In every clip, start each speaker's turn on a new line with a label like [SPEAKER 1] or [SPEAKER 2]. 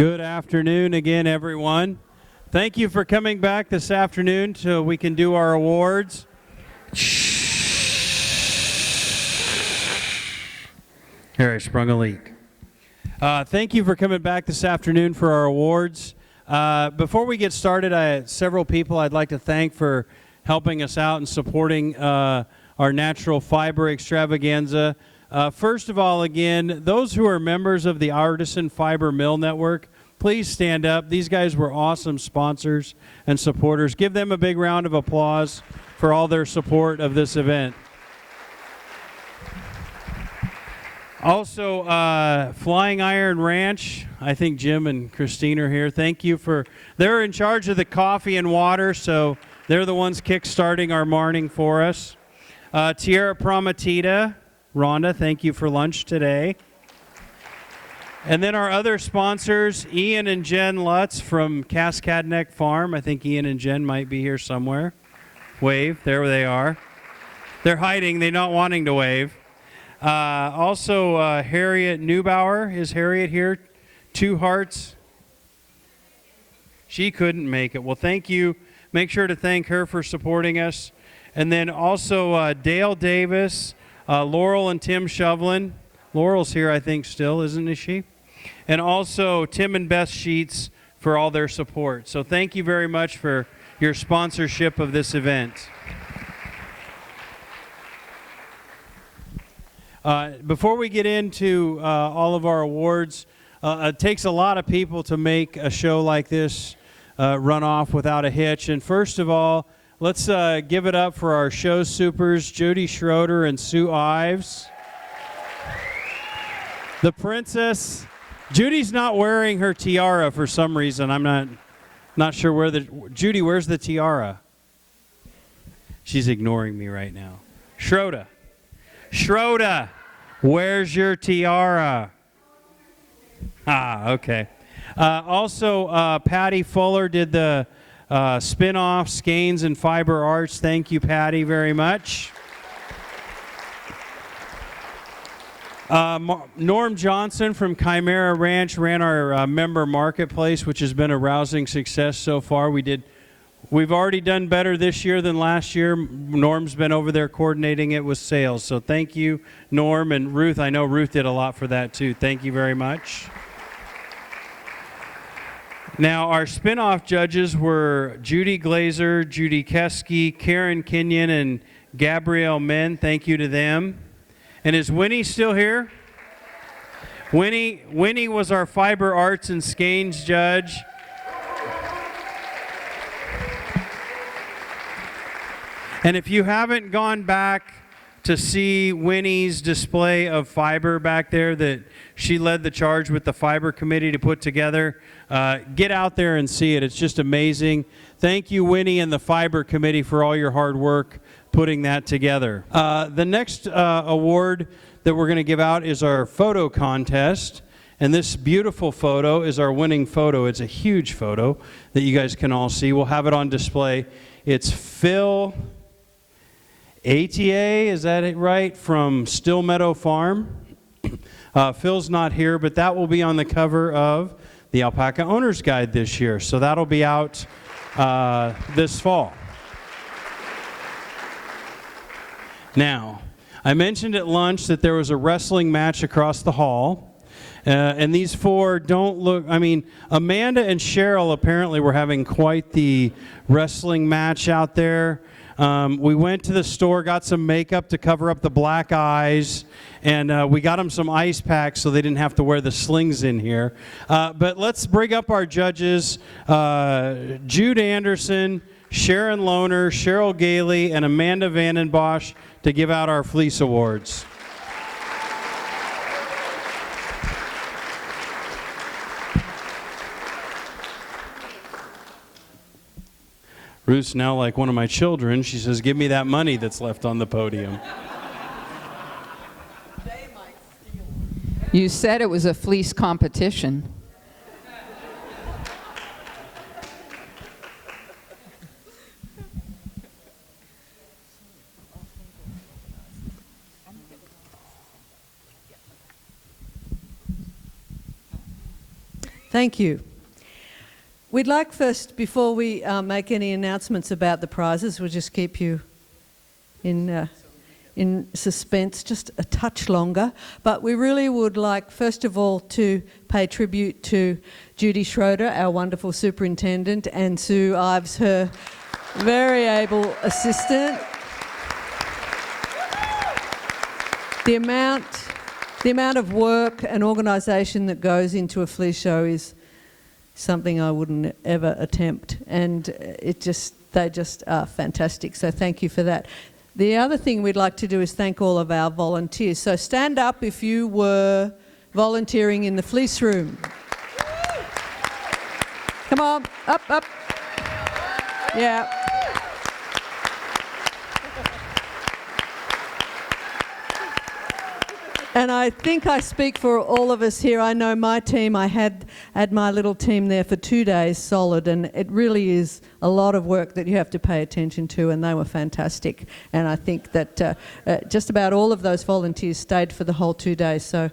[SPEAKER 1] Good afternoon again, everyone. Thank you for coming back this afternoon so we can do our awards. Here, I sprung a leak. Thank you for coming back this afternoon for our awards. Before we get started, several people I'd like to thank for helping us out and supporting our Natural Fiber Extravaganza. First of all, again, those who are members of the Artisan Fiber Mill Network, please stand up. These guys were awesome sponsors and supporters. Give them a big round of applause for all their support of this event. Also, Flying Iron Ranch, I think Jim and Christine are here. Thank you they're in charge of the coffee and water, so they're the ones kick-starting our morning for us. Tierra Prometida, Rhonda, thank you for lunch today. And then our other sponsors, Ian and Jen Lutz from Cascade Neck Farm. I think Ian and Jen might be here somewhere. Wave, there they are. They're hiding, they're not wanting to wave. Also, Harriet Neubauer. Is Harriet here? Two hearts. She couldn't make it. Well, thank you. Make sure to thank her for supporting us. And then also Dale Davis, Laurel and Tim Shovlin. Laurel's here, I think, still, isn't she? And also Tim and Beth Sheets for all their support. So thank you very much for your sponsorship of this event. Before we get into all of our awards, it takes a lot of people to make a show like this run off without a hitch. And first of all, let's give it up for our show supers, Judy Schroeder and Sue Ives. The princess. Judy's not wearing her tiara for some reason. I'm not sure where Judy, where's the tiara? She's ignoring me right now. Schroeder, where's your tiara? Okay. Also, Patty Fuller did the spin-off, Skeins and Fiber Arts. Thank you, Patty, very much. Norm Johnson from Chimera Ranch ran our member marketplace, which has been a rousing success so far. We've already done better this year than last year. Norm's been over there coordinating it with sales. So thank you, Norm, and Ruth. I know Ruth did a lot for that too. Thank you very much. Now, our spin-off judges were Judy Glazer, Judy Keski, Karen Kenyon, and Gabrielle Men. Thank you to them. And is Winnie still here? Winnie was our Fiber Arts and Skeins judge. And if you haven't gone back to see Winnie's display of fiber back there that she led the charge with the Fiber Committee to put together, get out there and see it. It's just amazing. Thank you, Winnie and the Fiber Committee, for all your hard work putting that together. The next award that we're going to give out is our photo contest. And this beautiful photo is our winning photo. It's a huge photo that you guys can all see. We'll have it on display. It's Phil ATA, is that it right, from Still Meadow Farm. Phil's not here, but that will be on the cover of the Alpaca Owner's Guide this year. So that'll be out this fall. Now, I mentioned at lunch that there was a wrestling match across the hall. And these four don't look, Amanda and Cheryl apparently were having quite the wrestling match out there. We went to the store, got some makeup to cover up the black eyes, and we got them some ice packs so they didn't have to wear the slings in here. But let's bring up our judges, Jude Anderson, Sharon Lohner, Cheryl Gailey, and Amanda Vandenbosch to give out our fleece awards. Ruth's now like one of my children. She says, give me that money that's left on the podium.
[SPEAKER 2] You said it was a fleece competition.
[SPEAKER 3] Thank you. We'd like first, before we make any announcements about the prizes, we'll just keep you in suspense just a touch longer. But we really would like, first of all, to pay tribute to Judy Schroeder, our wonderful superintendent, and Sue Ives, her very able assistant. The amount of work and organisation that goes into a fleece show is something I wouldn't ever attempt, and they just are fantastic, so thank you for that. The other thing we'd like to do is thank all of our volunteers. So stand up if you were volunteering in the fleece room. Come on, up. Yeah. And I think I speak for all of us here. I know my team, I had my little team there for 2 days solid, and it really is a lot of work that you have to pay attention to, and they were fantastic. And I think that just about all of those volunteers stayed for the whole 2 days. So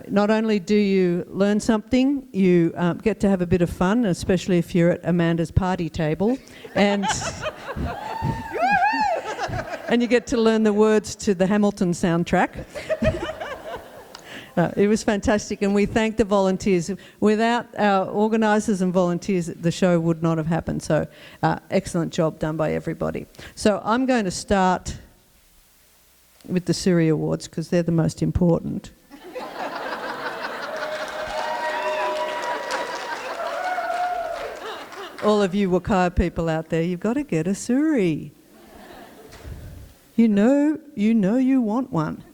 [SPEAKER 3] not only do you learn something, you get to have a bit of fun, especially if you're at Amanda's party table. And and you get to learn the words to the Hamilton soundtrack. It was fantastic, and we thank the volunteers. Without our organisers and volunteers, the show would not have happened. So excellent job done by everybody. So I'm going to start with the Suri Awards because they're the most important. All of you Wakaya people out there, you've got to get a Suri. You know you want one.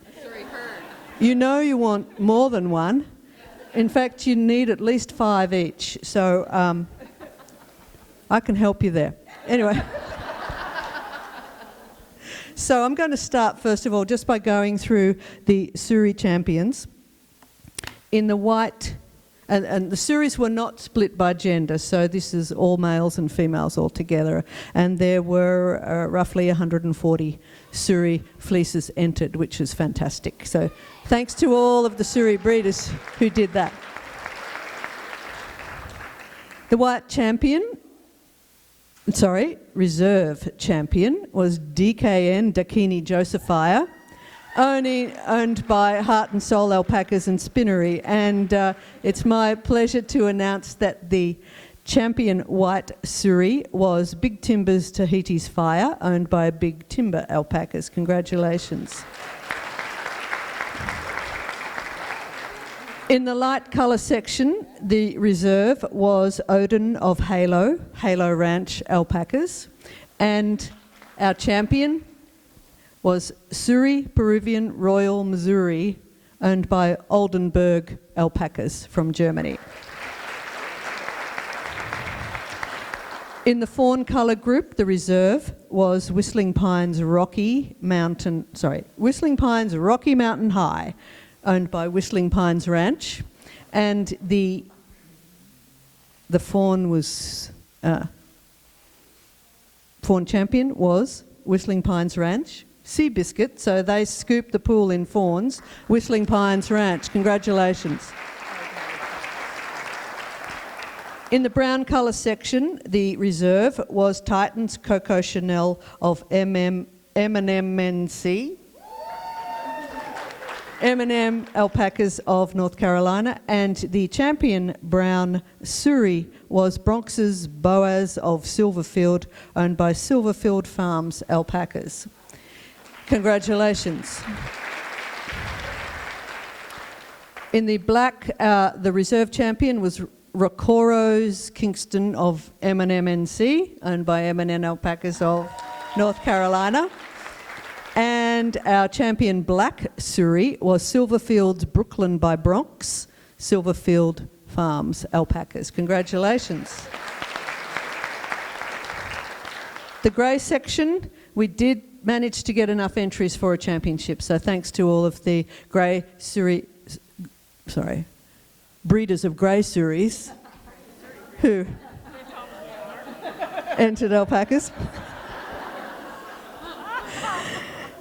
[SPEAKER 3] You know you want more than one. In fact, you need at least 5 each. So I can help you there. Anyway. So I'm going to start, first of all, just by going through the Suri champions. In the white, and the Suris were not split by gender, so this is all males and females all together. And there were roughly 140 Suri fleeces entered, which is fantastic. So thanks to all of the Suri breeders who did that. The white champion, reserve champion was DKN, Dakini Josephia, owned by Heart and Soul Alpacas and Spinnery. And it's my pleasure to announce that the champion white Suri was Big Timber's Tahiti's Fire, owned by Big Timber Alpacas. Congratulations. In the light colour section, the reserve was Odin of Halo Ranch Alpacas, and our champion was Suri Peruvian Royal Missouri, owned by Oldenburg Alpacas from Germany. In the fawn colour group, the reserve was Whistling Pines Rocky Mountain High, owned by Whistling Pines Ranch, and the fawn was fawn champion was Whistling Pines Ranch. Seabiscuit, so they scooped the pool in fawns. Whistling Pines Ranch, congratulations. In the brown colour section, the reserve was Titan's Coco Chanel of M&MNC, M&M Alpacas of North Carolina, and the champion brown Suri was Bronx's Boaz of Silverfield, owned by Silverfield Farms Alpacas. Congratulations. In the black, the reserve champion was Rocoro's Kingston of M&MNC, owned by M&N Alpacas of North Carolina. And our champion black Suri was Silverfield's Brooklyn by Bronx, Silverfield Farms Alpacas. Congratulations. The grey section, we did manage to get enough entries for a championship, so thanks to all of the grey Suri, breeders of grey Suris who entered alpacas.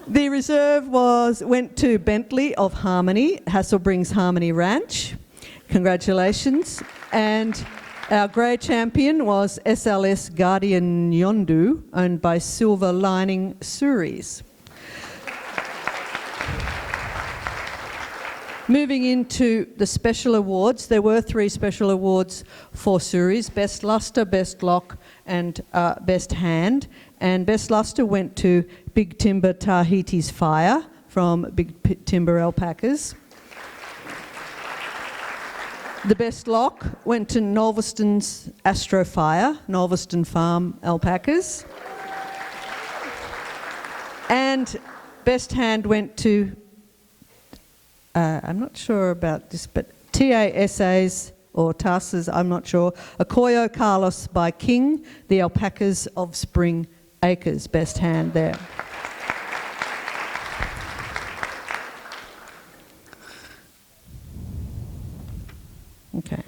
[SPEAKER 3] The reserve went to Bentley of Harmony, Hasselbrings Harmony Ranch. Congratulations. And our grey champion was SLS Guardian Yondu, owned by Silver Lining Suris. Moving into the special awards, there were 3 special awards for Suris: Best Luster, Best Lock and Best Hand. And Best Luster went to Big Timber Tahiti's Fire from Big Timber Alpacas. The Best Lock went to Nolveston's Astrofire, Nolveston Farm Alpacas. And Best Hand went to, I'm not sure about this, but TASA's or TASA's, I'm not sure, Akoyo Carlos by King, the Alpacas of Spring Acres. Best Hand there. Okay.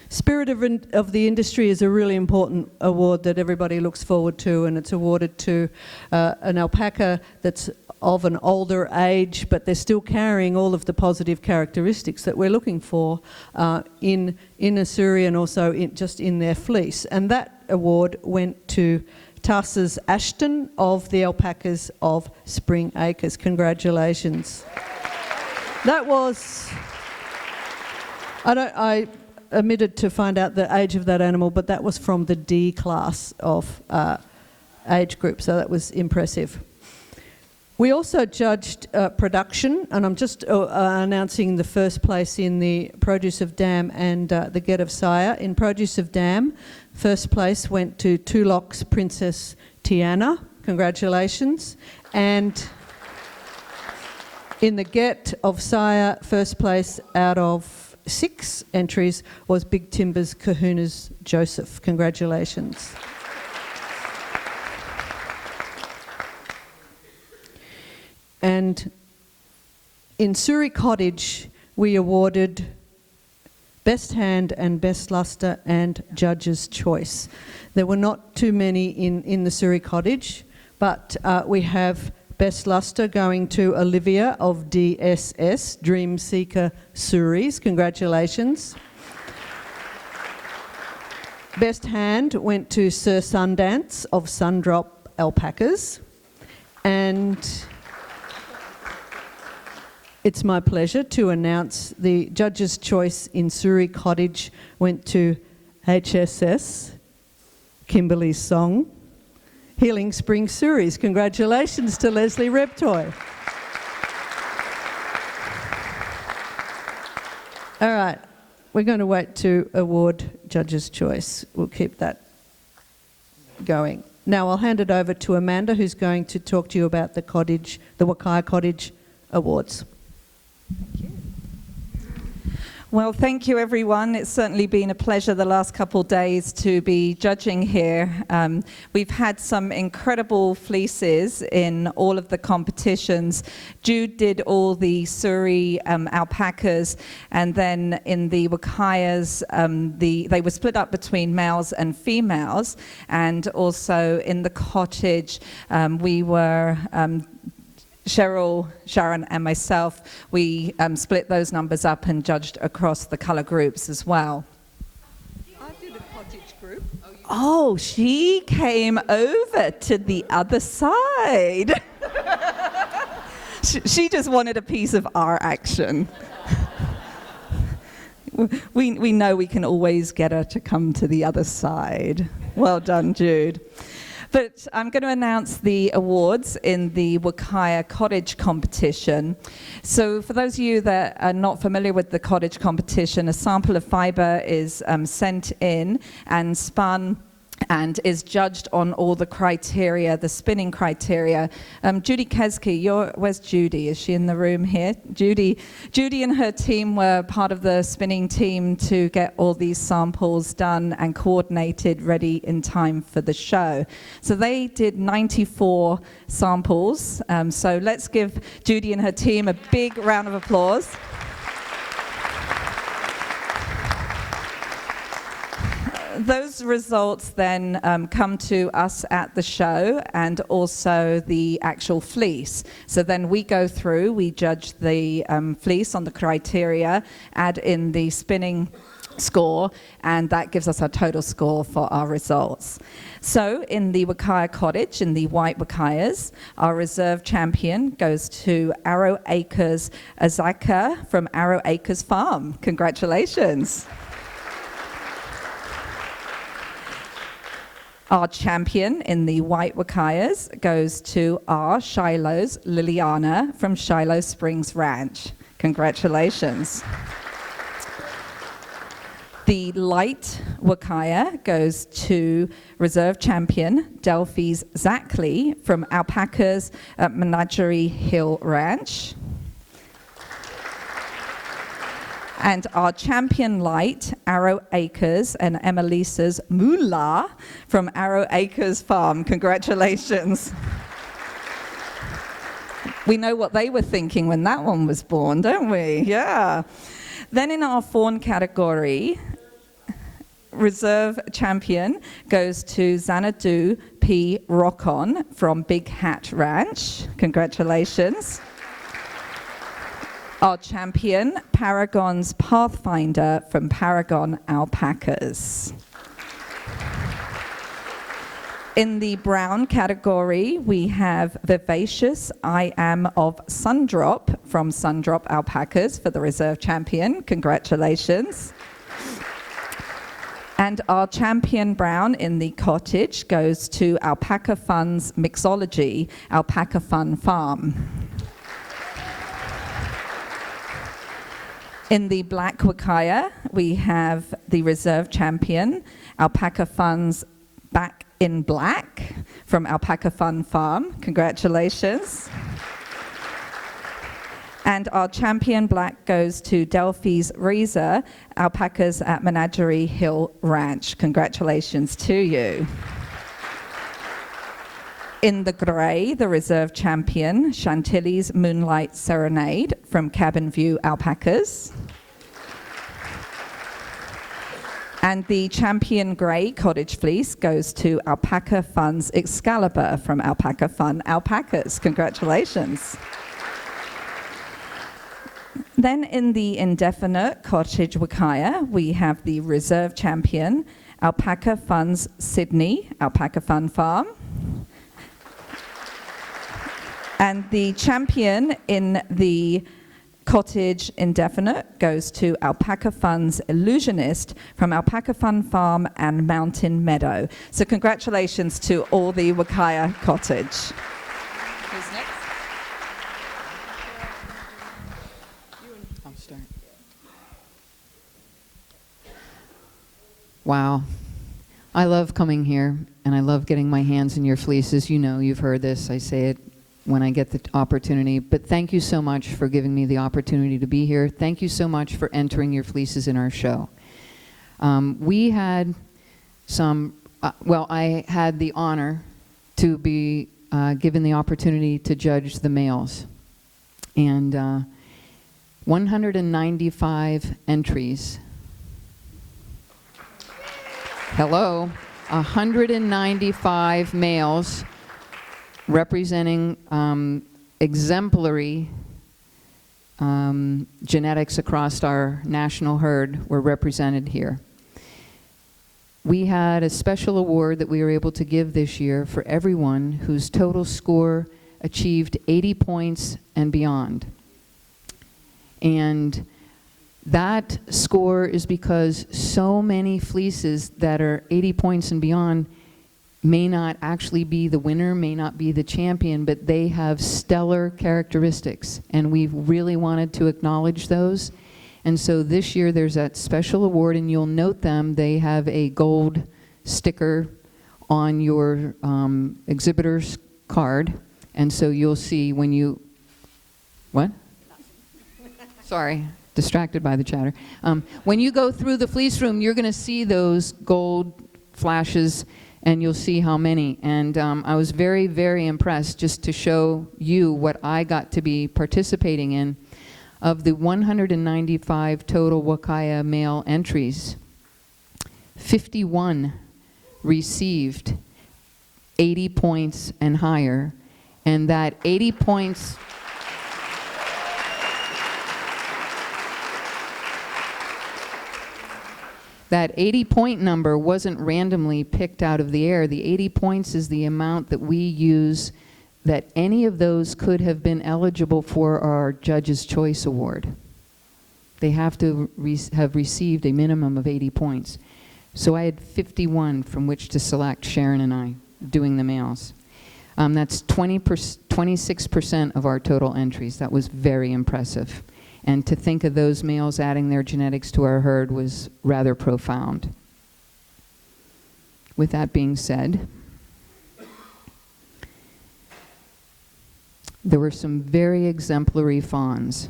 [SPEAKER 3] Spirit of the Industry is a really important award that everybody looks forward to, and it's awarded to an alpaca that's of an older age, but they're still carrying all of the positive characteristics that we're looking for in a Suri and also just in their fleece. And that award went to Tarsus Ashton of the Alpacas of Spring Acres. Congratulations. That was... I omitted to find out the age of that animal, but that was from the D class of age group, so that was impressive. We also judged production, and I'm just announcing the first place in the Produce of Dam and the Get of Sire. In Produce of Dam, first place went to Two Locks Princess Tiana. Congratulations. And in the Get of Sire, first place out of 6 entries was Big Timber's Kahuna's Joseph. Congratulations. And in Suri Cottage, we awarded Best Hand and Best Luster and Judge's Choice. There were not too many in the Suri Cottage, but we have Best Luster going to Olivia of DSS, Dream Seeker Suris. Congratulations. Best Hand went to Sir Sundance of Sundrop Alpacas. And it's my pleasure to announce the Judge's Choice in Suri Cottage went to HSS, Kimberley's Song, Healing Spring Suris. Congratulations to Leslie Reptoy. All right, we're going to wait to award Judge's Choice. We'll keep that going. Now I'll hand it over to Amanda, who's going to talk to you about the Wakaya Cottage Awards.
[SPEAKER 4] Thank you. Well, thank you, everyone. It's certainly been a pleasure the last couple of days to be judging here. We've had some incredible fleeces in all of the competitions. Jude did all the Suri alpacas, and then in the Wakayas, they were split up between males and females, and also in the cottage, we were... Cheryl, Sharon and myself, we split those numbers up and judged across the colour groups as well.
[SPEAKER 3] I did a cottage group.
[SPEAKER 4] Oh, she came over to the other side. She just wanted a piece of our action. We know we can always get her to come to the other side. Well done, Jude. But I'm going to announce the awards in the Wakaya Cottage competition. So for those of you that are not familiar with the cottage competition, a sample of fibre is sent in and spun and is judged on all the criteria, the spinning criteria. Judy Keski, where's Judy? Is she in the room here? Judy and her team were part of the spinning team to get all these samples done and coordinated, ready in time for the show. So they did 94 samples. So let's give Judy and her team a big round of applause. Those results then come to us at the show and also the actual fleece. So then we go through, we judge the fleece on the criteria, add in the spinning score, and that gives us our total score for our results. So in the Wakaya Cottage, in the white Wakayas, our reserve champion goes to Arrow Acres Azaka from Arrow Acres Farm. Congratulations. Our champion in the white Wakayas goes to our Shiloh's Liliana from Shiloh Springs Ranch. Congratulations. The light Wakaya goes to reserve champion Delphi's Zackley from Alpacas at Menagerie Hill Ranch. And our champion light, Arrow Acres and Emmelisa's Moolah from Arrow Acres Farm. Congratulations. We know what they were thinking when that one was born, don't we? Yeah. Then in our fawn category, reserve champion goes to Xanadu P. Rockon from Big Hat Ranch. Congratulations. Our champion, Paragon's Pathfinder from Paragon Alpacas. In the brown category, we have Vivacious I Am of Sundrop from Sundrop Alpacas for the reserve champion. Congratulations. And our champion brown in the cottage goes to Alpaca Fun's Mixology, Alpaca Fun Farm. In the black Wakaya, we have the reserve champion, Alpaca Fun's Back in Black from Alpaca Fun Farm. Congratulations. And our champion black goes to Delphi's Reza, Alpacas at Menagerie Hill Ranch. Congratulations to you. In the grey, the reserve champion, Chantilly's Moonlight Serenade from Cabin View Alpacas. And the champion grey cottage fleece goes to Alpaca Fun's Excalibur from Alpaca Fun Alpacas. Congratulations. Then in the indefinite cottage Wakaya, we have the reserve champion, Alpaca Fun's Sydney, Alpaca Fun Farm. And the champion in the cottage indefinite goes to Alpaca Fun's Illusionist from Alpaca Fun Farm and Mountain Meadow. So congratulations to all the Wakaya cottage. Who's next?
[SPEAKER 2] I'll start. Wow. I love coming here, and I love getting my hands in your fleeces. You know, you've heard this. I say it when I get the opportunity. But thank you so much for giving me the opportunity to be here. Thank you so much for entering your fleeces in our show. We had some, I had the honor to be given the opportunity to judge the males. And 195 entries. Hello. 195 males representing exemplary genetics across our national herd were represented here. We had a special award that we were able to give this year for everyone whose total score achieved 80 points and beyond. And that score is because so many fleeces that are 80 points and beyond may not actually be the winner, may not be the champion, but they have stellar characteristics, and we really wanted to acknowledge those. And so this year there's that special award, and you'll note them. They have a gold sticker on your exhibitor's card, and so you'll see when you, what? Sorry, distracted by the chatter. When you go through the fleece room, you're gonna see those gold flashes, and you'll see how many. And I was very, very impressed, just to show you what I got to be participating in. Of the 195 total Wakaya male entries, 51 received 80 points and higher, and that 80 points That 80-point number wasn't randomly picked out of the air. The 80 points is the amount that we use, that any of those could have been eligible for our Judge's Choice Award. They have to have received a minimum of 80 points. So I had 51 from which to select, Sharon and I, doing the males. That's 26% of our total entries. That was very impressive. And to think of those males adding their genetics to our herd was rather profound. With that being said, there were some very exemplary fawns.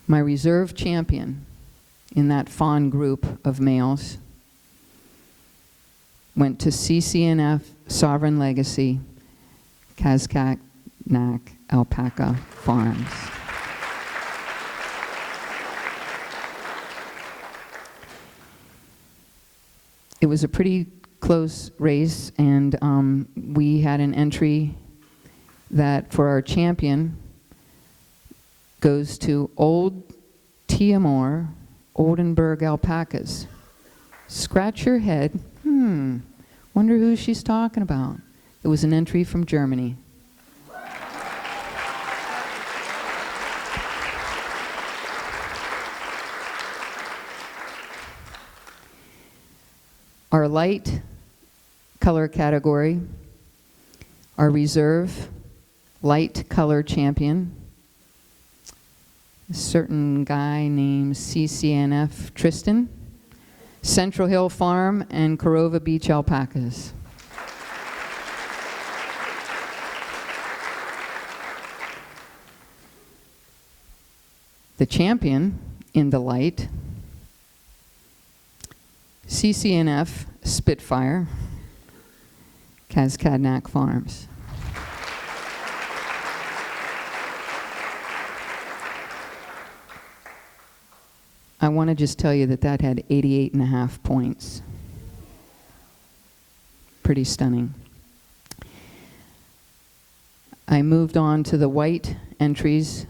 [SPEAKER 2] My reserve champion in that fawn group of males went to CCNF Sovereign Legacy, Kazkaknak Alpaca Farms. It was a pretty close race, and we had an entry that for our champion goes to Old Tiamor Oldenburg Alpacas. Scratch your head. Wonder who she's talking about. It was an entry from Germany. Our light color category, our reserve light color champion, a certain guy named CCNF Tristan, Central Hill Farm, and Corova Beach Alpacas. The champion in the light, CCNF Spitfire, Kazkadnak Farms. I want to just tell you that that had 88.5 points. Pretty stunning. I moved on to the white entries.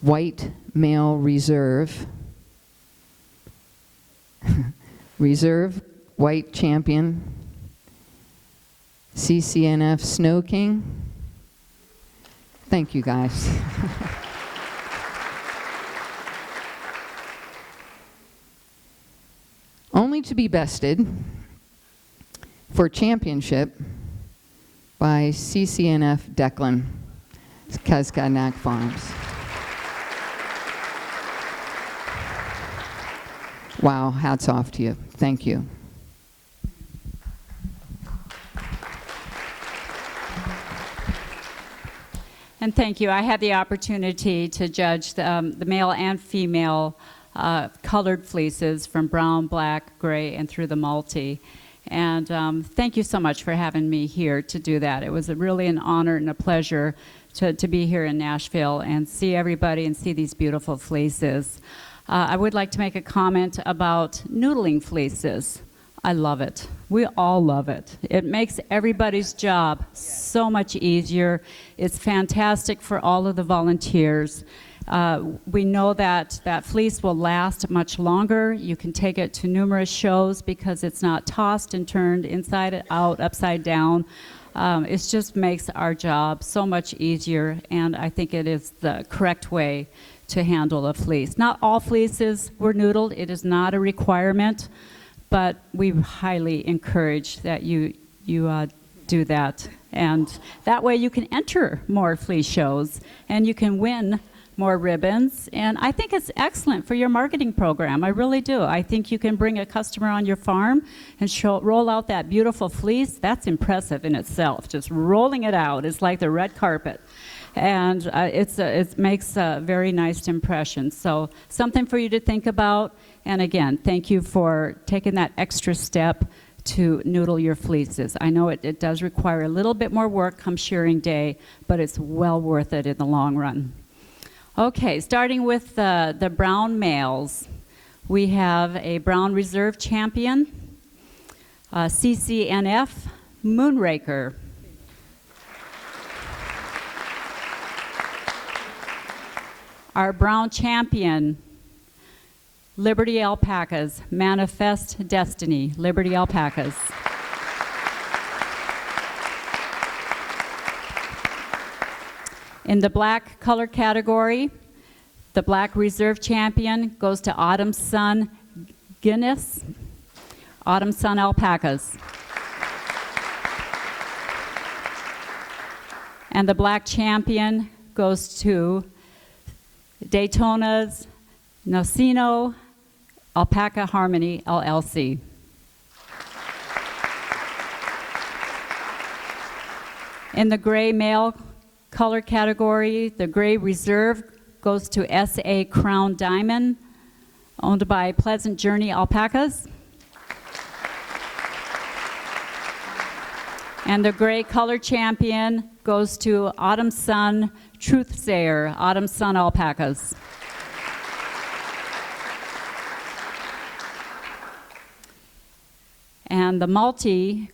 [SPEAKER 2] White male reserve. Reserve white champion. CCNF Snow King. Thank you, guys. Only to be bested for championship by CCNF Declan, Kazkadnak Farms. Wow, hats off to you. Thank you.
[SPEAKER 5] And thank you. I had the opportunity to judge the male and female colored fleeces from brown, black, gray, and through the multi. And thank you so much for having me here to do that. It was really an honor and a pleasure to be here in Nashville and see everybody and see these beautiful fleeces. I would like to make a comment about noodling fleeces. I love it. We all love it. It makes everybody's job so much easier. It's fantastic for all of the volunteers. We know that that fleece will last much longer. You can take it to numerous shows because it's not tossed and turned inside out, upside down. It just makes our job so much easier, and I think it is the correct way to handle a fleece. Not all fleeces were noodled. It is not a requirement, but we highly encourage that you do that. And that way you can enter more fleece shows and you can win more ribbons. And I think it's excellent for your marketing program. I really do. I think you can bring a customer on your farm and roll out that beautiful fleece. That's impressive in itself. Just rolling it out is like the red carpet. And it makes a very nice impression. So something for you to think about. And again, thank you for taking that extra step to noodle your fleeces. I know it does require a little bit more work come shearing day, but it's well worth it in the long run. Okay, starting with the brown males, we have a brown reserve champion, CCNF Moonraker. Our brown champion, Liberty Alpacas, Manifest Destiny, Liberty Alpacas. In the black color category, the black reserve champion goes to Autumn Sun Guinness, Autumn Sun Alpacas. And the black champion goes to Daytona's Nocino Alpaca Harmony, LLC. In the gray male color category, the gray reserve goes to S.A. Crown Diamond, owned by Pleasant Journey Alpacas. And the gray color champion goes to Autumn Sun Truthsayer, Autumn Sun Alpacas. And the multi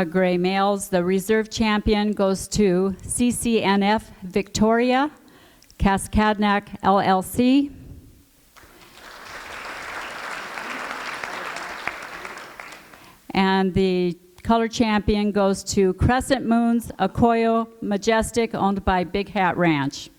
[SPEAKER 5] gray males, the reserve champion goes to CCNF Victoria, Cascadnac LLC. And the color champion goes to Crescent Moons Akoyo Majestic, owned by Big Hat Ranch.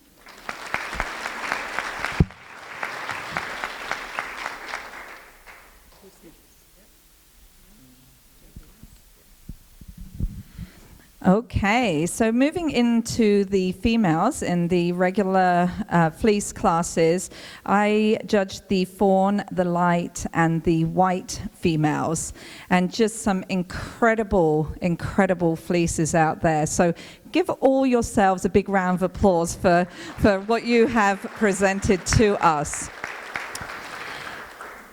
[SPEAKER 4] Okay, so moving into the females in the regular fleece classes, I judged the fawn, the light, and the white females, and just some incredible, incredible fleeces out there. So give all yourselves a big round of applause for what you have presented to us.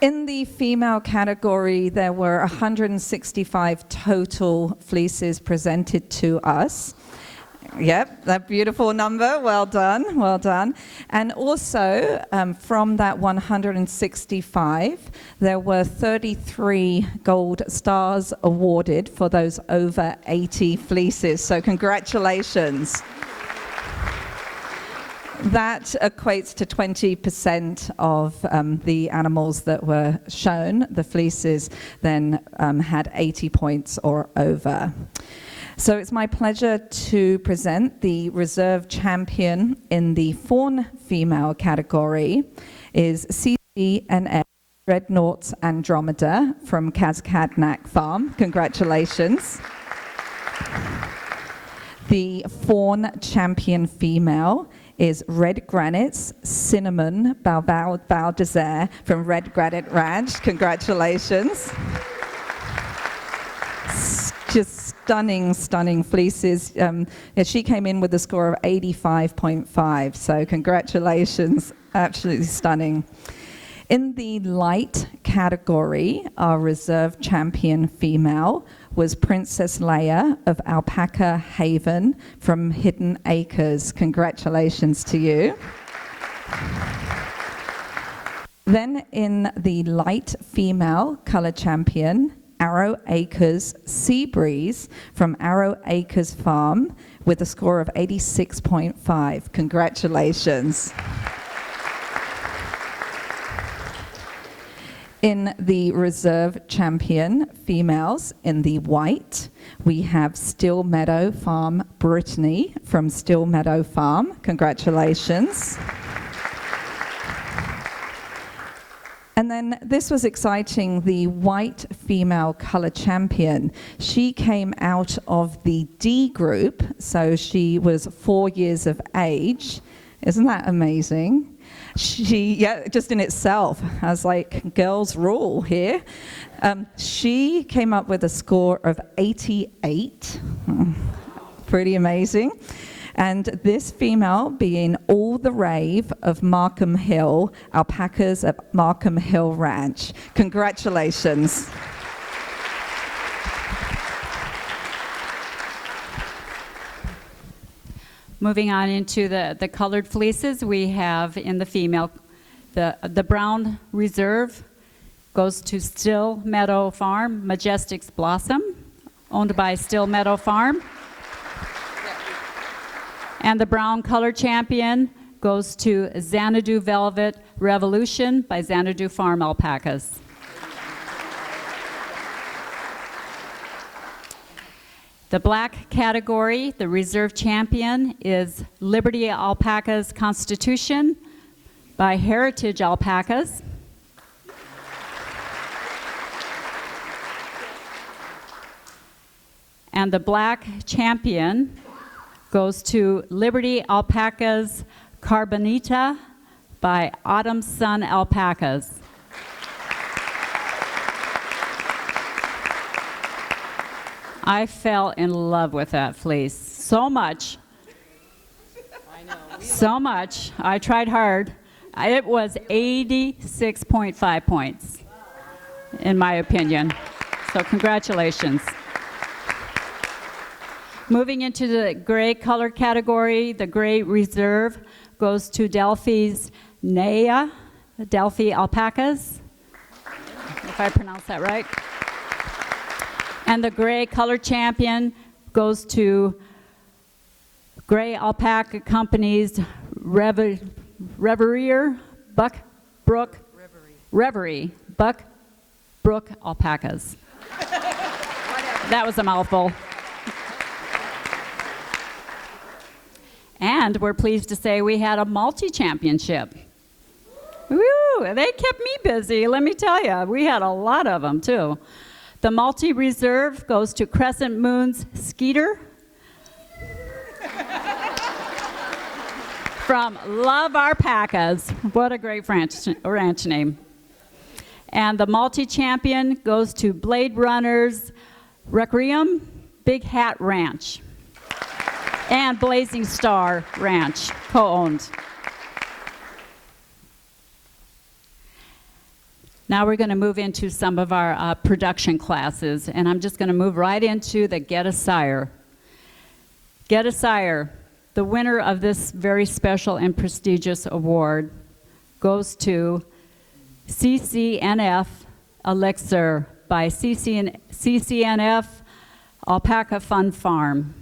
[SPEAKER 4] In the female category, there were 165 total fleeces presented to us. Yep, that beautiful number. Well done, well done. And also, from that 165, there were 33 gold stars awarded for those over 80 fleeces. So congratulations. That equates to 20% of the animals that were shown. The fleeces then had 80 points or over. So it's my pleasure to present the reserve champion in the fawn female category is CCNF Dreadnoughts Andromeda from Cascadnac Farm. Congratulations. The fawn champion female is Red Granite's Cinnamon Bao Dessert from Red Granite Ranch. Congratulations. Just stunning, stunning fleeces. She came in with a score of 85.5, so congratulations. Absolutely stunning. In the light category, our reserve champion female was Princess Leia of Alpaca Haven from Hidden Acres. Congratulations to you. Then in the light female color champion, Arrow Acres Sea Breeze from Arrow Acres Farm with a score of 86.5. Congratulations. In the reserve champion females, in the white, we have Still Meadow Farm Brittany from Still Meadow Farm. Congratulations. And then this was exciting, the white female color champion. She came out of the D group, so she was 4 years of age. Isn't that amazing? Just in itself, has like girls rule here. She came up with a score of 88. Pretty amazing. And this female being All the Rave of Markham Hill, Alpacas at Markham Hill Ranch. Congratulations.
[SPEAKER 5] Moving on into the colored fleeces, we have in the female, the brown reserve goes to Still Meadow Farm, Majestic's Blossom, owned by Still Meadow Farm. And the brown color champion goes to Xanadu Velvet Revolution by Xanadu Farm Alpacas. The black category, the reserve champion, is Liberty Alpaca's Constitution by Heritage Alpacas. And the black champion goes to Liberty Alpaca's Carbonita by Autumn Sun Alpacas. I fell in love with that fleece so much. So much. I tried hard. It was 86.5 points, in my opinion. So congratulations. Moving into the gray color category, the gray reserve goes to Delphi's Nea, Delphi Alpacas, if I pronounce that right. And the gray color champion goes to Gray Alpaca Company's Reverie, Buck Brook Alpacas. That was a mouthful. And we're pleased to say we had a multi-championship. Woo! They kept me busy, let me tell you. We had a lot of them, too. The multi-reserve goes to Crescent Moon's Skeeter from Love Alpacas. What a great ranch name. And the multi-champion goes to Blade Runner's Requiem Big Hat Ranch and Blazing Star Ranch, co-owned. Now we're going to move into some of our production classes, and I'm just going to move right into the Get a Sire. Get a Sire, the winner of this very special and prestigious award, goes to CCNF Elixir by CCNF Alpaca Fun Farm.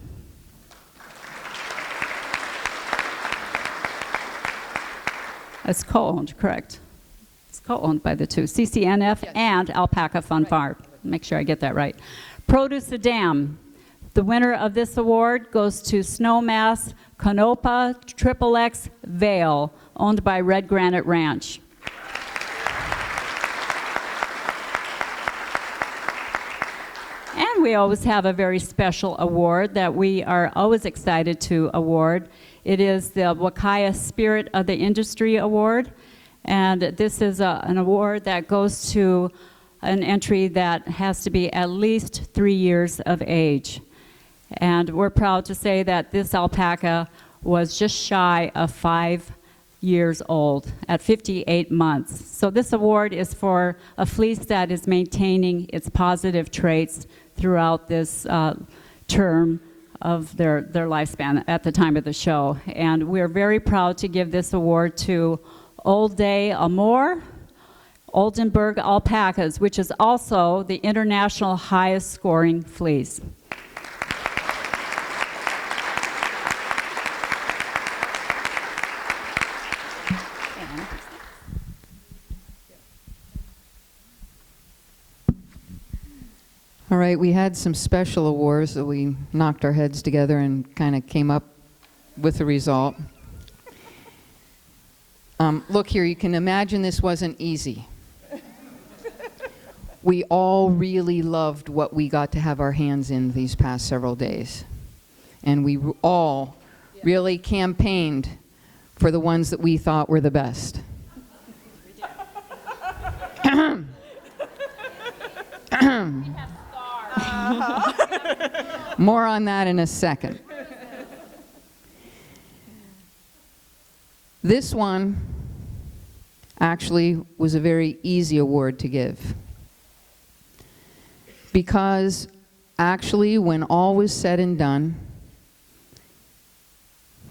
[SPEAKER 5] It's co-owned, correct? It's co-owned by the two, CCNF yes. And Alpaca Fun right. Farm. Make sure I get that right. Produce a Dam. The winner of this award goes to Snowmass Canopa XXX Vale, owned by Red Granite Ranch. And we always have a very special award that we are always excited to award. It is the Wakaya Spirit of the Industry Award, and this is an award that goes to an entry that has to be at least 3 years of age. And we're proud to say that this alpaca was just shy of 5 years old at 58 months. So this award is for a fleece that is maintaining its positive traits throughout this term of their lifespan at the time of the show. And we're very proud to give this award to Old Day Amor, Oldenburg Alpacas, which is also the international highest scoring fleece.
[SPEAKER 2] All right, we had some special awards that we knocked our heads together and kind of came up with the result. Look here, you can imagine this wasn't easy. We all really loved what we got to have our hands in these past several days. And we all really campaigned for the ones that we thought were the best. More on that in a second. This one actually was a very easy award to give, because actually when all was said and done,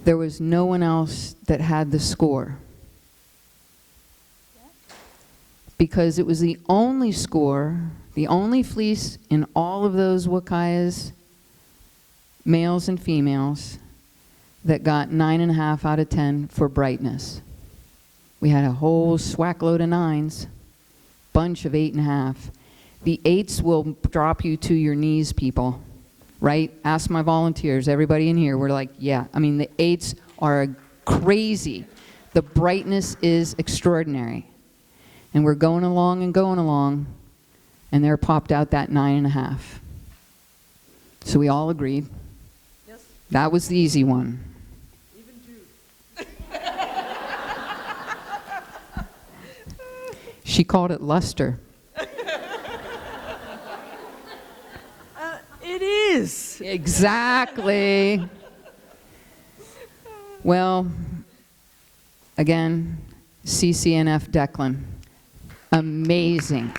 [SPEAKER 2] there was no one else that had the score, because it was the only score, the only fleece in all of those Wakayas, males and females, that got 9.5 out of 10 for brightness. We had a whole swack load of 9s, bunch of 8.5. The 8s will drop you to your knees, people, right? Ask my volunteers, everybody in here, we're like, yeah. I mean, the 8s are crazy. The brightness is extraordinary. And we're going along, and there popped out that 9.5. So we all agreed. Yes. That was the easy one. Even Jude. She called it luster.
[SPEAKER 3] It is.
[SPEAKER 2] Exactly. Well, again, CCNF Declan. Amazing.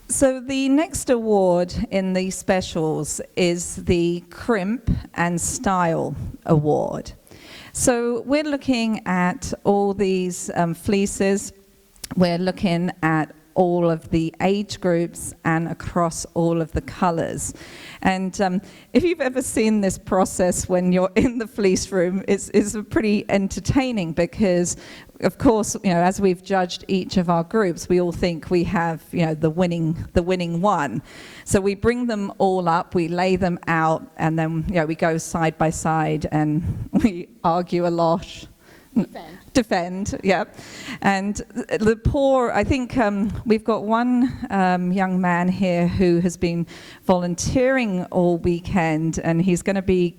[SPEAKER 4] So the next award in the specials is the Crimp and Style Award. So we're looking at all these fleeces. We're looking at all of the age groups and across all of the colors. And if you've ever seen this process when you're in the fleece room, it's pretty entertaining because, of course, you know, as we've judged each of our groups, we all think we have, you know, the winning one. So we bring them all up, we lay them out, and then, you know, we go side by side and we argue a lot. Defend, yeah. And the poor, I think we've got one young man here who has been volunteering all weekend, and he's going to be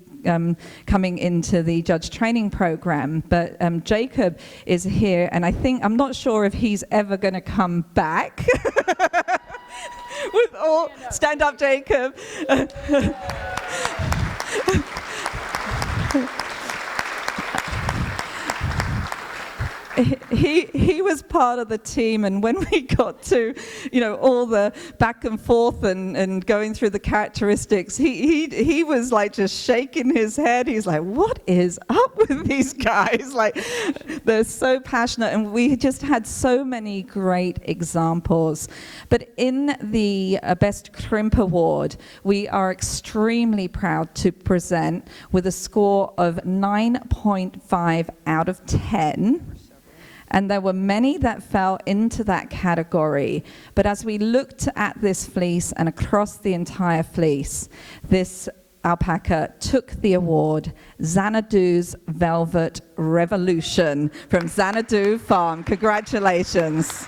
[SPEAKER 4] coming into the judge training program. But Jacob is here, and I'm not sure if he's ever going to come back. With all, stand up, Jacob. He was part of the team, and when we got to, you know, all the back and forth and going through the characteristics, he was like just shaking his head. He's like, what is up with these guys? Like, they're so passionate, and we just had so many great examples. But in the Best Crimp Award, we are extremely proud to present with a score of 9.5 out of 10. And there were many that fell into that category. But as we looked at this fleece and across the entire fleece, this alpaca took the award, Xanadu's Velvet Revolution from Xanadu Farm. Congratulations.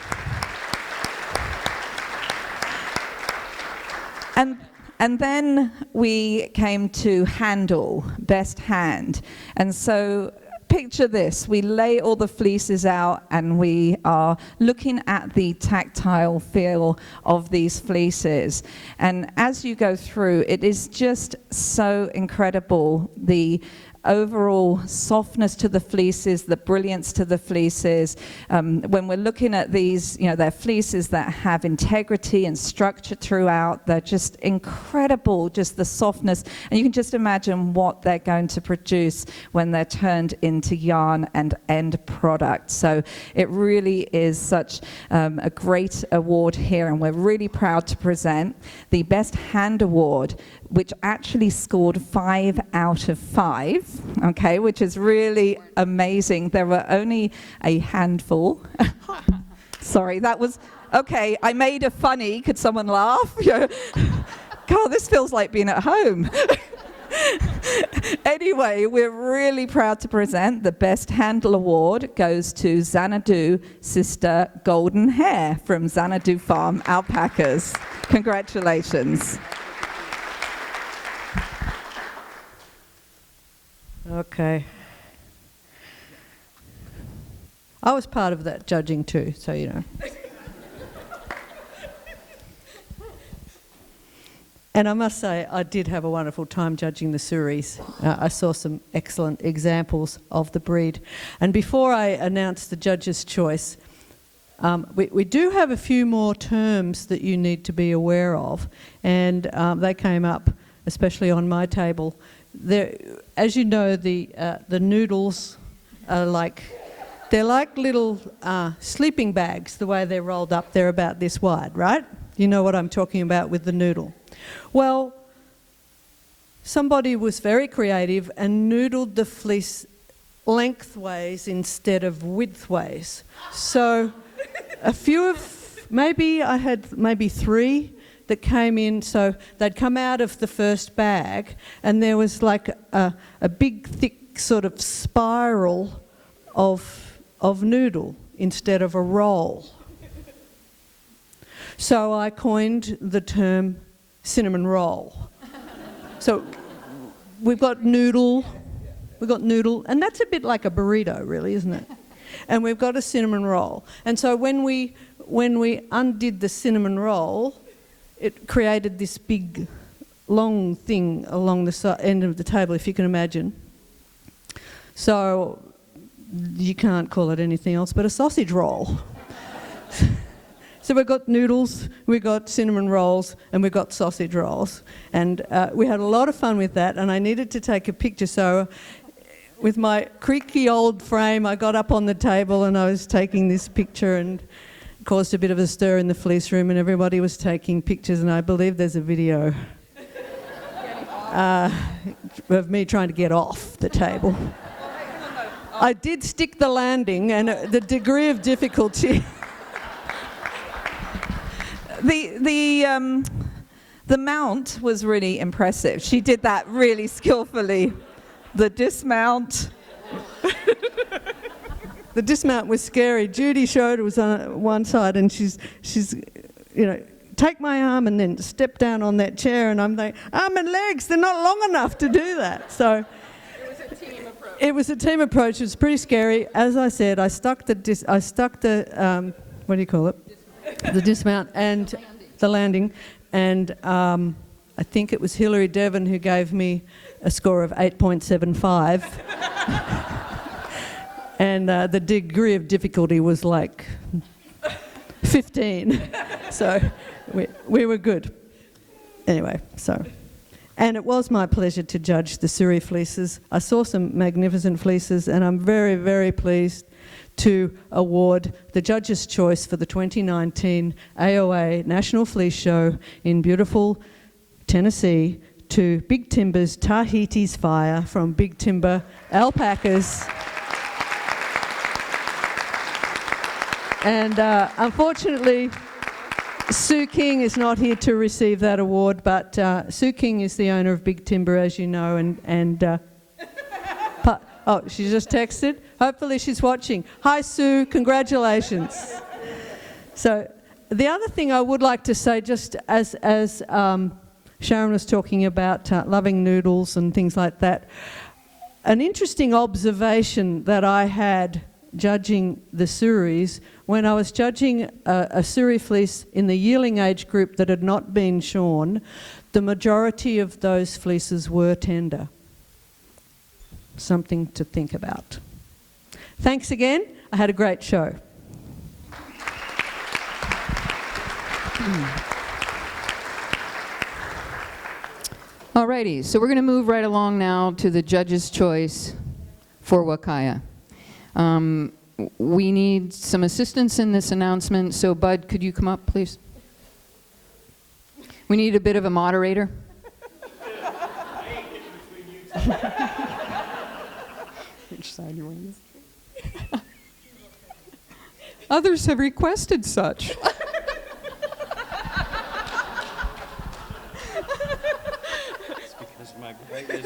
[SPEAKER 4] And then we came to handle, best hand. And so picture this, we lay all the fleeces out and we are looking at the tactile feel of these fleeces. And as you go through, it is just so incredible, the overall softness to the fleeces, the brilliance to the fleeces. When we're looking at these, you know, they're fleeces that have integrity and structure throughout. They're just incredible, just the softness. And you can just imagine what they're going to produce when they're turned into yarn and end product. So it really is such a great award here, and we're really proud to present the Best Hand Award, which actually scored 5 out of 5, okay, which is really amazing. There were only a handful. Sorry, that was, okay, I made a funny. Could someone laugh? God, this feels like being at home. Anyway, we're really proud to present the Best Handle Award goes to Xanadu Sister Golden Hair from Xanadu Farm Alpacas. Congratulations.
[SPEAKER 3] Okay. I was part of that judging too, so you know. And I must say, I did have a wonderful time judging the Suris. I saw some excellent examples of the breed. And before I announce the judge's choice, we do have a few more terms that you need to be aware of, and they came up, especially on my table. There, as you know, the noodles are they're like little sleeping bags. The way they're rolled up, they're about this wide, right? You know what I'm talking about with the noodle. Well, somebody was very creative and noodled the fleece lengthways instead of widthways. So a few of, I had maybe 3 that came in, so they'd come out of the first bag and there was like a big thick sort of spiral of noodle instead of a roll. So I coined the term cinnamon roll. So we've got noodle, and that's a bit like a burrito really, isn't it? And we've got a cinnamon roll. And so when we undid the cinnamon roll, it created this big, long thing along the end of the table, if you can imagine. So you can't call it anything else but a sausage roll. So we've got noodles, we've got cinnamon rolls, and we've got sausage rolls. And we had a lot of fun with that, and I needed to take a picture. So with my creaky old frame, I got up on the table and I was taking this picture, and caused a bit of a stir in the fleece room, and everybody was taking pictures, and I believe there's a video of me trying to get off the table. I did stick the landing, and the degree of difficulty...
[SPEAKER 4] The mount was really impressive. She did that really skillfully. The dismount.
[SPEAKER 3] The dismount was scary. Judy showed it was on one side, and she's take my arm and then step down on that chair, and I'm like, arm and legs, they're not long enough to do that. So it was a team approach. It was pretty scary. As I said, I stuck the what do you call it? The dismount and the landing, and I think it was Hilary Devon who gave me a score of 8.75. And the degree of difficulty was like 15. So we were good. Anyway, and it was my pleasure to judge the Suri fleeces. I saw some magnificent fleeces, and I'm very, very pleased to award the Judges' Choice for the 2019 AOA National Fleece Show in beautiful Tennessee to Big Timber's Tahiti's Fire from Big Timber Alpacas. And unfortunately, Sue King is not here to receive that award, but Sue King is the owner of Big Timber, as you know, oh, she just texted. Hopefully she's watching. Hi, Sue. Congratulations. So the other thing I would like to say, just as Sharon was talking about loving noodles and things like that, an interesting observation that I had judging the Suris, when I was judging a Suri fleece in the yearling age group that had not been shorn, the majority of those fleeces were tender. Something to think about. Thanks again. I had a great show.
[SPEAKER 2] Alrighty, so we're going to move right along now to the Judge's Choice for Wakaya. We need some assistance in this announcement, so Bud, could you come up, please? We need a bit of a moderator. Which side you want? Others have requested such.
[SPEAKER 1] It's because my brightness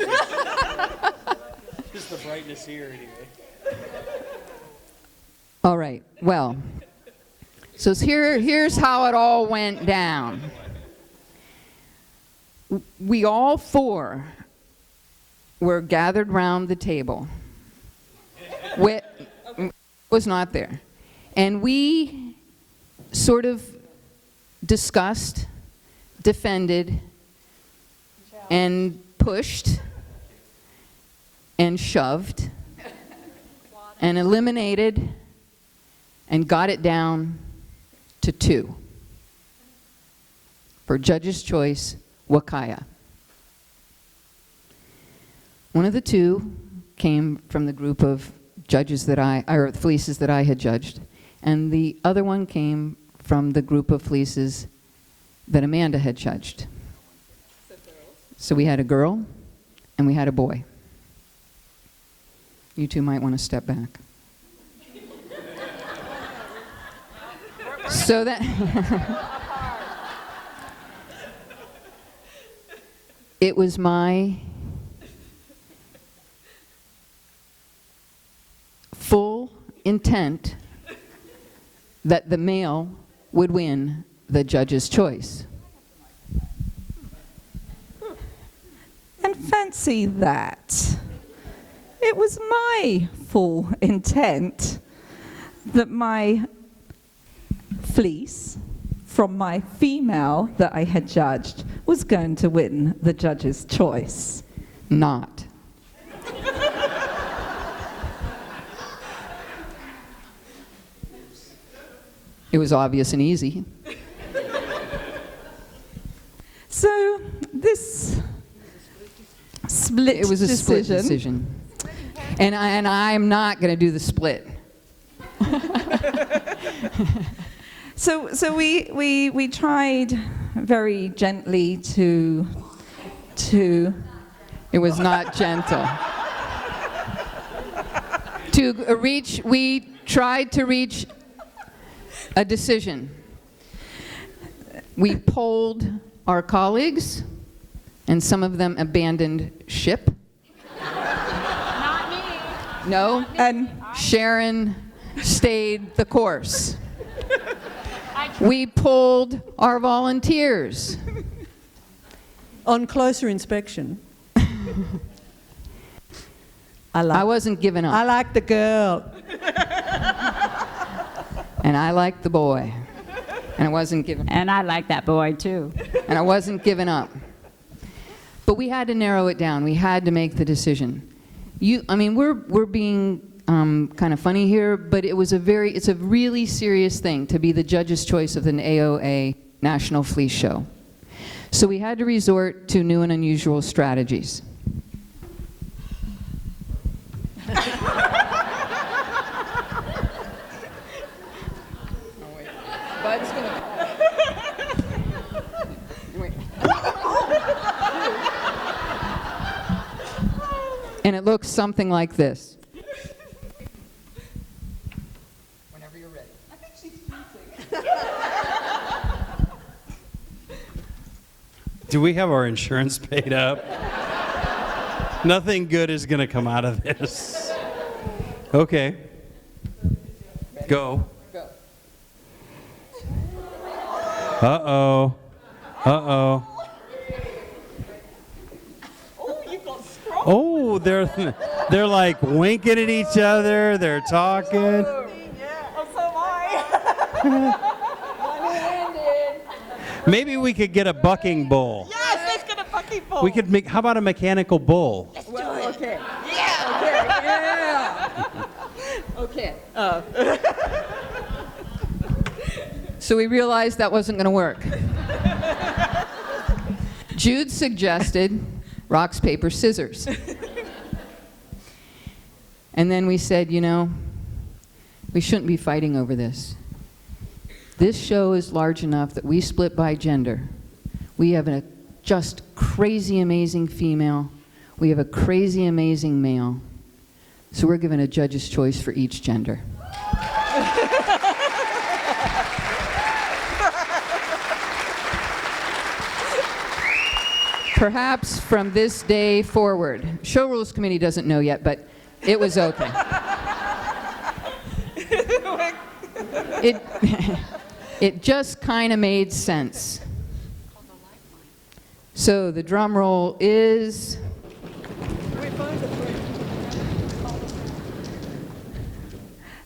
[SPEAKER 1] is the brightness here anyway.
[SPEAKER 2] All right, well, so here's how it all went down. We all 4 were gathered round the table. Whit was not there. And we sort of discussed, defended, and pushed, and shoved, and eliminated, and got it down to 2 for Judge's Choice, Wakaya. One of the 2 came from the group of judges or fleeces that I had judged, and the other one came from the group of fleeces that Amanda had judged. So we had a girl and we had a boy. You two might want to step back. So that it was my full intent that the male would win the judge's choice.
[SPEAKER 4] And fancy that. It was my full intent that my fleece from my female that I had judged was going to win the judge's choice.
[SPEAKER 2] Not. It was obvious and easy.
[SPEAKER 4] So this split
[SPEAKER 2] It was a split
[SPEAKER 4] decision.
[SPEAKER 2] decision. And I'm not going to do the split.
[SPEAKER 4] So we tried very gently to
[SPEAKER 2] It was not gentle. We tried to reach a decision. We polled our colleagues, and some of them abandoned ship.
[SPEAKER 5] Not me.
[SPEAKER 2] No,
[SPEAKER 4] and
[SPEAKER 2] Sharon stayed the course. We polled our volunteers.
[SPEAKER 3] On closer inspection,
[SPEAKER 2] I wasn't giving
[SPEAKER 3] I
[SPEAKER 2] up,
[SPEAKER 3] like the girl.
[SPEAKER 2] and I liked the boy, and I wasn't giving up.
[SPEAKER 5] And I like that boy too.
[SPEAKER 2] And I wasn't giving up. But we had to narrow it down. We had to make the decision. We're being kind of funny here, but it's a really serious thing to be the judge's choice of an AOA National Fleece Show. So we had to resort to new and unusual strategies. Bud's gonna. Wait. And it looks something like this. Whenever you're ready. I think she's
[SPEAKER 1] Do we have our insurance paid up? Nothing good is going to come out of this. Okay. Go.
[SPEAKER 2] Go.
[SPEAKER 1] Uh-oh. Uh-oh. Oh, they're like winking at each other. They're talking. Maybe we could get a bucking bull.
[SPEAKER 6] Yes, let's get a bucking bull.
[SPEAKER 1] We could make. How about a mechanical bull?
[SPEAKER 2] Well, okay.
[SPEAKER 6] Yeah.
[SPEAKER 2] Okay. So we realized that wasn't going to work. Jude suggested rocks, paper, scissors. And then we said, we shouldn't be fighting over this. This show is large enough that we split by gender. We have a just crazy amazing female. We have a crazy amazing male. So we're given a judge's choice for each gender. Perhaps from this day forward. Show Rules Committee doesn't know yet, but it was okay. It just kind of made sense. So the drum roll is...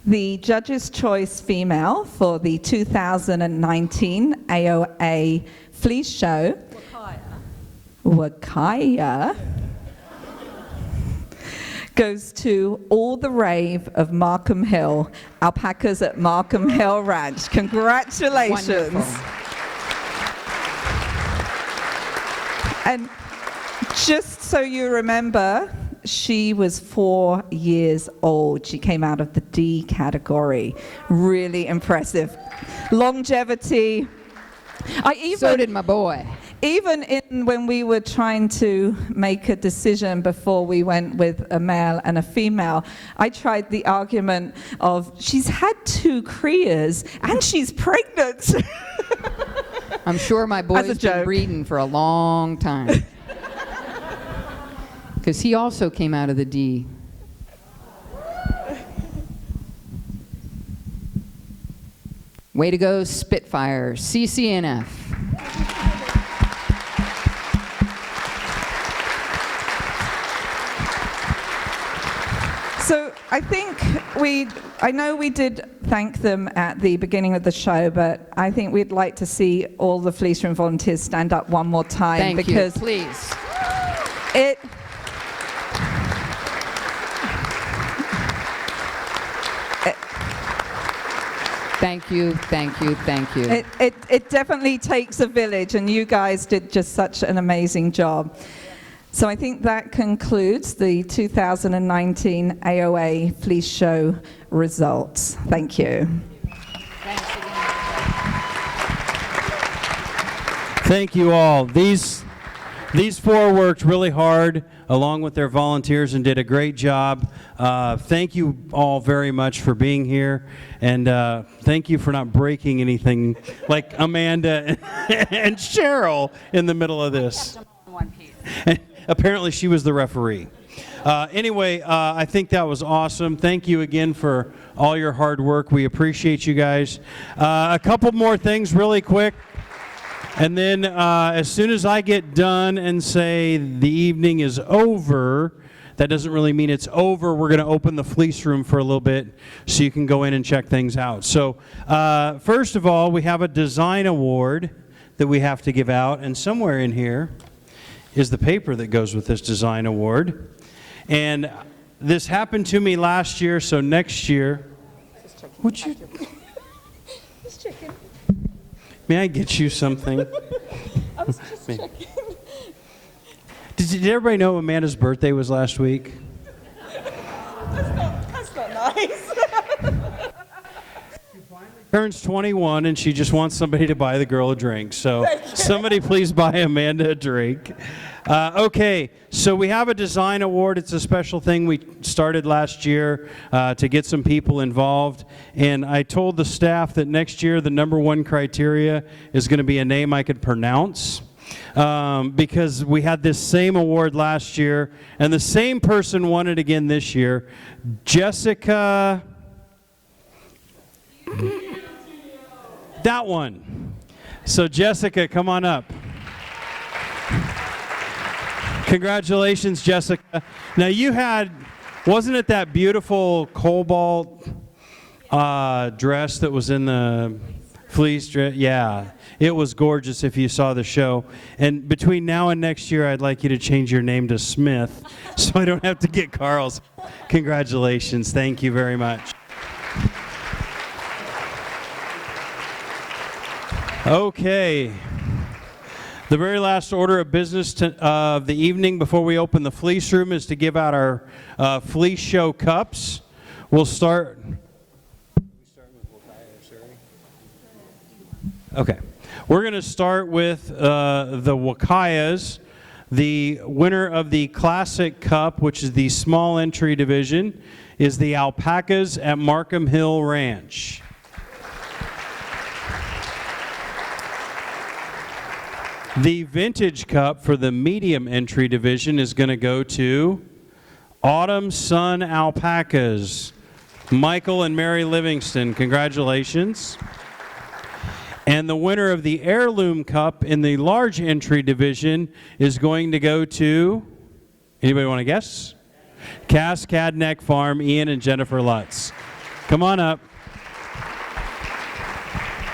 [SPEAKER 4] the judge's choice female for the 2019 AOA Fleece Show, Wakaya, goes to All the Rave of Markham Hill, Alpacas at Markham Hill Ranch. Congratulations.
[SPEAKER 2] Wonderful.
[SPEAKER 4] And just so you remember, she was 4 years old. She came out of the D category. Really impressive. Longevity,
[SPEAKER 2] So did my boy.
[SPEAKER 4] Even when we were trying to make a decision before we went with a male and a female, I tried the argument of she's had 2 crias and she's pregnant.
[SPEAKER 2] I'm sure my boy's been
[SPEAKER 4] joke.
[SPEAKER 2] breeding for a long time. Because he also came out of the D. Way to go, Spitfire, CCNF.
[SPEAKER 4] So I think I know we did thank them at the beginning of the show, but I think we'd like to see all the Fleece Room volunteers stand up one more time.
[SPEAKER 2] Thank you,
[SPEAKER 4] because
[SPEAKER 2] please.
[SPEAKER 4] it
[SPEAKER 2] Thank you, thank you, thank you.
[SPEAKER 4] It definitely takes a village, and you guys did just such an amazing job. So I think that concludes the 2019 AOA Fleece Show results. Thank you.
[SPEAKER 1] Thank you all. These 4 worked really hard along with their volunteers and did a great job. Thank you all very much for being here, and thank you for not breaking anything like Amanda and Cheryl in the middle of this. Apparently she was the referee. Anyway, I think that was awesome. Thank you again for all your hard work. We appreciate you guys. A couple more things really quick. And then as soon as I get done and say the evening is over, that doesn't really mean it's over. We're going to open the fleece room for a little bit so you can go in and check things out. So first of all, we have a design award that we have to give out. And somewhere in here is the paper that goes with this design award. And this happened to me last year, so next year... Would you...
[SPEAKER 4] Just checking.
[SPEAKER 1] May I get you something?
[SPEAKER 4] I was just checking.
[SPEAKER 1] Did everybody know Amanda's birthday was last week?
[SPEAKER 4] That's not nice.
[SPEAKER 1] Turns 21 and she just wants somebody to buy the girl a drink. So somebody please buy Amanda a drink. Okay, so we have a design award. It's a special thing we started last year to get some people involved. And I told the staff that next year the #1 criteria is going to be a name I could pronounce. Because we had this same award last year, and the same person won it again this year. Jessica... That one. So Jessica, come on up. Congratulations, Jessica. Now you had, wasn't it that beautiful cobalt dress that was in the fleece dress? Yeah, it was gorgeous if you saw the show. And between now and next year, I'd like you to change your name to Smith so I don't have to get Carl's. Congratulations. Thank you very much. Okay. The very last order of business of the evening before we open the fleece room is to give out our Fleece Show cups. We'll start. Okay. We're going to start with the Wakayas. The winner of the Classic Cup, which is the small entry division, is the Alpacas at Markham Hill Ranch. The Vintage Cup for the medium entry division is going to go to Autumn Sun Alpacas, Michael and Mary Livingston. Congratulations. And the winner of the Heirloom Cup in the large entry division is going to go to, anybody want to guess? Cascade Neck Farm, Ian and Jennifer Lutz. Come on up.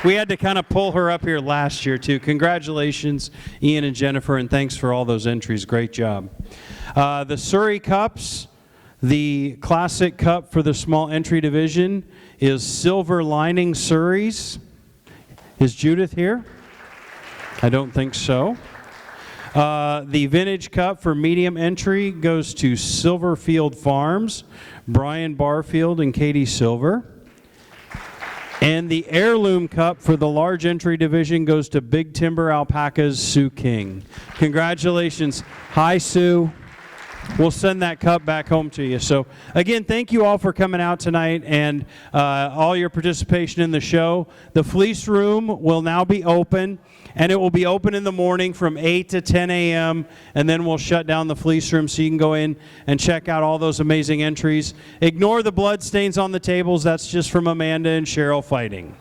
[SPEAKER 1] We had to kind of pull her up here last year, too. Congratulations, Ian and Jennifer, and thanks for all those entries. Great job. The Surrey Cups, the Classic Cup for the small entry division is Silver Lining Surreys. Is Judith here? I don't think so. The Vintage Cup for medium entry goes to Silverfield Farms, Brian Barfield and Katie Silver. And the heirloom cup for the large entry division goes to Big Timber Alpaca's Sue King. Congratulations. Hi, Sue. We'll send that cup back home to you. So, again, thank you all for coming out tonight and all your participation in the show. The Fleece Room will now be open, and it will be open in the morning from 8 to 10 a.m., and then we'll shut down the Fleece Room so you can go in and check out all those amazing entries. Ignore the blood stains on the tables. That's just from Amanda and Cheryl fighting.